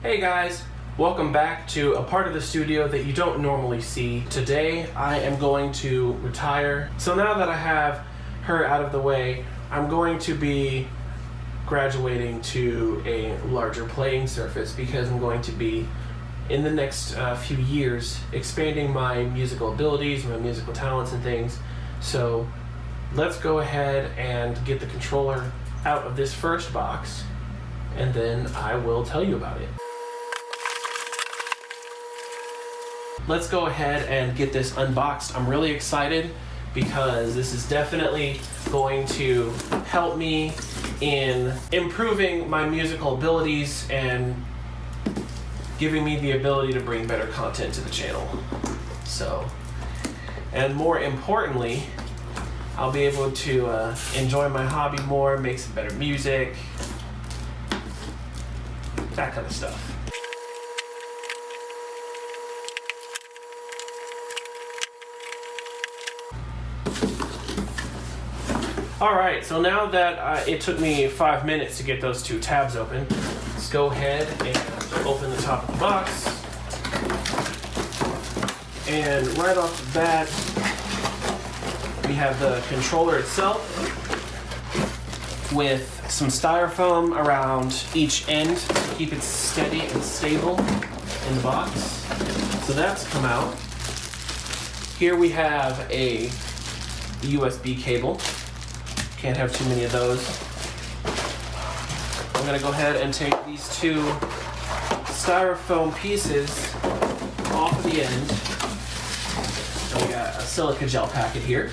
Hey guys, welcome back to a part of the studio that you don't normally see. Today I am going to retire. So now that I have her out of the way, I'm going to be graduating to a larger playing surface because I'm going to be, in the next few years, expanding my musical abilities, my musical talents and things. So let's go ahead and get the controller out of this first box, and then I will tell you about it. Let's go ahead and get this unboxed. I'm really excited because this is definitely going to help me in improving my musical abilities and giving me the ability to bring better content to the channel. So, and more importantly, I'll be able to enjoy my hobby more, make some better music, that kind of stuff. All right, so now that it took me 5 minutes to get those two tabs open, let's go ahead and open the top of the box. And right off the bat, we have the controller itself with some styrofoam around each end to keep it steady and stable in the box. So that's come out. Here we have a USB cable. Can't have too many of those. I'm gonna go ahead and take these two styrofoam pieces off of the end. And we got a silica gel packet here.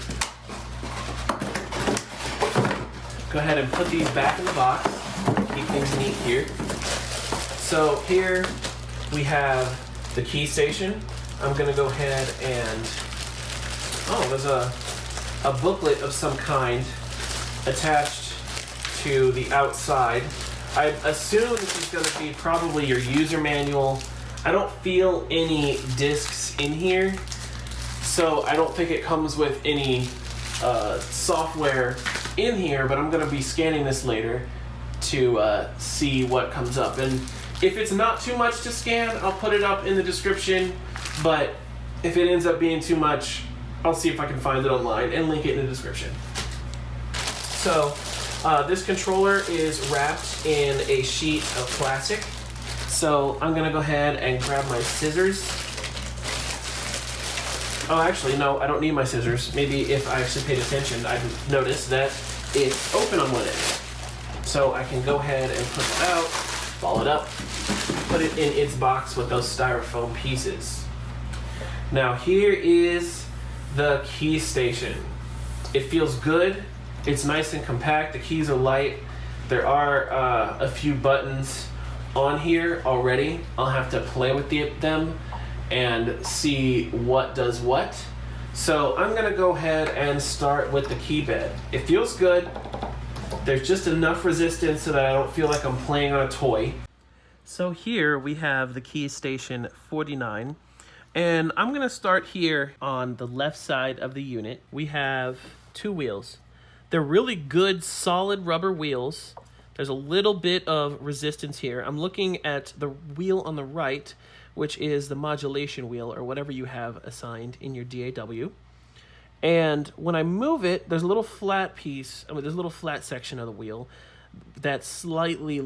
Go ahead and put these back in the box. Keep things neat here. So here we have the KeyStation. I'm gonna go ahead and, oh, there's a booklet of some kind attached to the outside. I assume this is going to be probably your user manual. I don't feel any discs in here, so I don't think it comes with any software in here, but I'm going to be scanning this later to see what comes up. And if it's not too much to scan, I'll put it up in the description, but if it ends up being too much, I'll see if I can find it online and link it in the description. So this controller is wrapped in a sheet of plastic. So I'm gonna go ahead and grab my scissors. Oh, actually, no, I don't need my scissors. Maybe if I actually paid attention, I'd notice that it's open on one end. So I can go ahead and push it out, ball it up, put it in its box with those styrofoam pieces. Now here is the KeyStation. It feels good. It's nice and compact. The keys are light. There are a few buttons on here already. I'll have to play with them and see what does what. So I'm gonna go ahead and start with the key bed. It feels good. There's just enough resistance so that I don't feel like I'm playing on a toy. So here we have the KeyStation 49. And I'm gonna start here on the left side of the unit. We have two wheels. They're really good, solid rubber wheels. There's a little bit of resistance here. I'm looking at the wheel on the right, which is the modulation wheel, or whatever you have assigned in your DAW. And when I move it, there's a little flat piece, there's a little flat section of the wheel that's slightly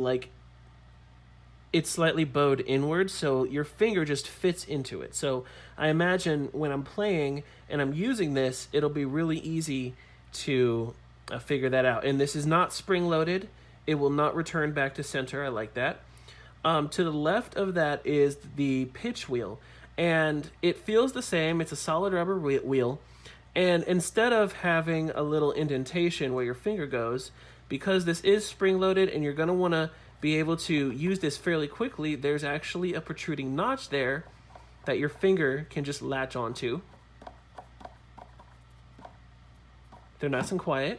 it's slightly bowed inward, so your finger just fits into it. So I imagine when I'm playing and I'm using this, it'll be really easy to figure that out. And this is not spring-loaded. It will not return back to center. I like that. To the left of that is the pitch wheel, and it feels the same. It's a solid rubber wheel, and instead of having a little indentation where your finger goes, because this is spring-loaded and you're going to want to be able to use this fairly quickly, there's actually a protruding notch there that your finger can just latch onto. They're nice and quiet.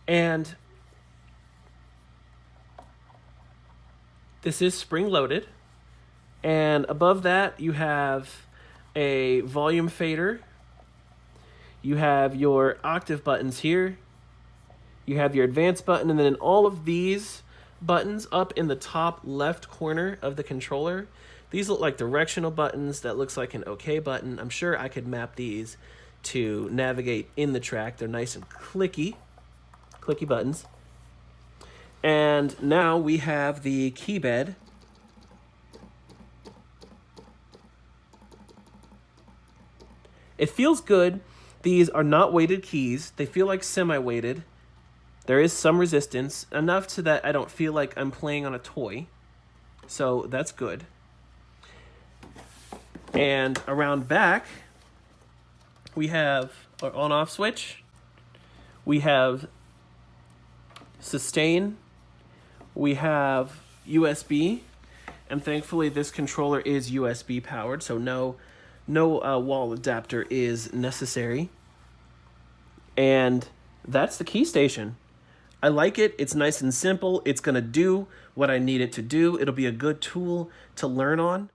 And this is spring-loaded. And above that, you have a volume fader. You have your octave buttons here. You have your advanced button, and then all of these buttons up in the top left corner of the controller. These look like directional buttons. That looks like an OK button. I'm sure I could map these to navigate in the track. They're nice and clicky buttons. And now we have the key bed. It feels good. These are not weighted keys. They feel like semi-weighted. There is some resistance, enough to that I don't feel like I'm playing on a toy. So that's good. And around back, we have our on-off switch. We have sustain. We have USB. And thankfully this controller is USB powered, so no wall adapter is necessary. And that's the KeyStation. I like it. It's nice and simple. It's going to do what I need it to do. It'll be a good tool to learn on.